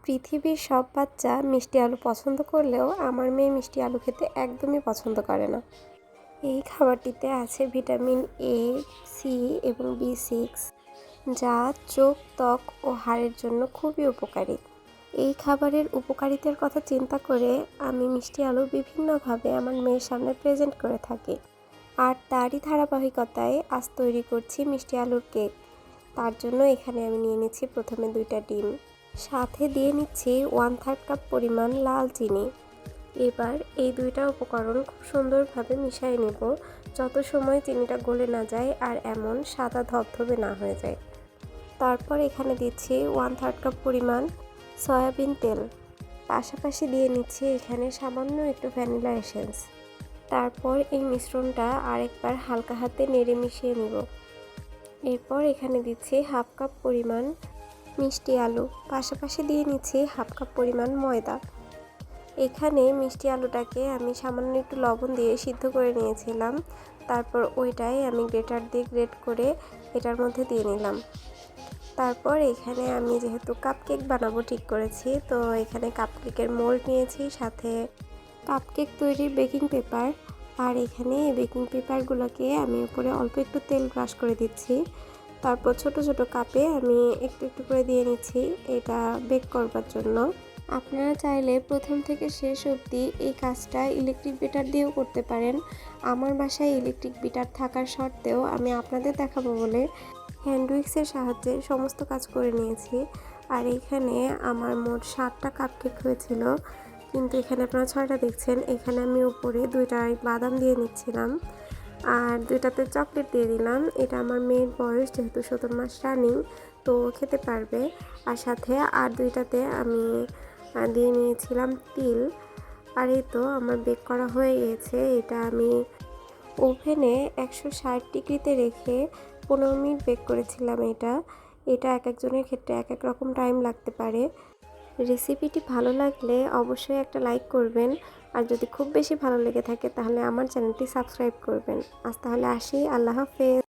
পৃথিবীর সব বাচ্চা মিষ্টি আলু পছন্দ করলেও আমার মেয়ে মিষ্টি আলু খেতে একদমই পছন্দ করে না। এই খাবারটিতে আছে ভিটামিন এ, সি এবং বি6, যা চোখ, ত্বক ও হাড়ের জন্য খুবই উপকারী। এই খাবারের উপকারিতার কথা চিন্তা করে আমি মিষ্টি আলু বিভিন্নভাবে আমার মেয়ের সামনে প্রেজেন্ট করে থাকি। আর তারই ধারাবাহিকতায় আজ তৈরি করছি মিষ্টি আলুর কেক। তার জন্য এখানে আমি নিয়ে নিচ্ছি প্রথমে 2টা ডিম, সাথে দিয়ে নিচ্ছি 1/3 কাপ পরিমাণ লাল চিনি। এবার এই 2টা উপকরণ খুব সুন্দরভাবে মিশিয়ে নেব, যত সময় চিনিটা গলে না যায় আর এমন সাদা ধবধবে না হয়ে যায়। তারপর এখানে দিচ্ছি 1/3 কাপ পরিমাণ সয়াবিন তেল, পাশাপাশি দিয়ে নিচ্ছি এখানে সামান্য একটু ভ্যানিলা এসেন্স। তারপর এই মিশ্রণটা আরেকবার হালকা হাতে নেড়ে মিশিয়ে নেব। এরপর এখানে দিচ্ছি 1/2 কাপ পরিমাণ মিষ্টি আলু, পাশাপাশি দিয়ে নিচ্ছি 1/2 কাপ পরিমাণ ময়দা। এখানে মিষ্টি আলুটাকে আমি সামান্য একটু লবণ দিয়ে সিদ্ধ করে নিয়েছিলাম, তারপর ওইটাই আমি গ্রেটার দিয়ে গ্রেট করে এটার মধ্যে দিয়ে নিলাম। তারপর এখানে আমি যেহেতু কাপকেক বানাবো ঠিক করেছি, তো এখানে কাপকেকের মোল্ড নিয়েছি, সাথে কাপকেক তৈরির বেকিং পেপার। আর এখানে এই বেকিং পেপারগুলোকে আমি উপরে অল্প একটু তেল ব্রাশ করে দিচ্ছি। তারপর ছোট ছোট কাপে আমি একটু একটু করে দিয়ে নিচ্ছি এটা বেক করবার জন্য। আপনারা চাইলে প্রথম থেকে শেষ অবধি এই কাজটা ইলেকট্রিক বিটার দিয়েও করতে পারেন। আমার বাসায় ইলেকট্রিক বিটার থাকার সত্ত্বেও আমি আপনাদের দেখাবো বলে হ্যান্ড উইক্সের সাহায্যে সমস্ত কাজ করে নিয়েছি। আর এখানে আমার মোট 7টা কাপকেক হয়েছিল, কিন্তু এখানে আপনারা 6টা দেখছেন। এখানে আমি উপরে 2টা বাদাম দিয়ে নিচ্ছিলাম আর 2টাতে চকলেট দিয়ে দিলাম। এটা আমার মেয়ের বয়স যেহেতু 17 মাস রানিং, তো খেতে পারবে। আর সাথে আর 2টাতে আমি দিয়ে নিয়েছিলাম তিল। আর এই তো আমার বেক করা হয়ে গিয়েছে। এটা আমি ওভেনে 160 ডিগ্রিতে রেখে 15 মিনিট বেক করেছিলাম। এটা এক একজনের ক্ষেত্রে এক এক রকম টাইম লাগতে পারে। রেসিপিটি ভালো লাগলে অবশ্যই একটা লাইক করবেন, আর যদি খুব বেশি ভালো লেগে থাকে তাহলে আমার চ্যানেলটি সাবস্ক্রাইব করবেন। আজ তাহলে আসি, আল্লাহ হাফেজ।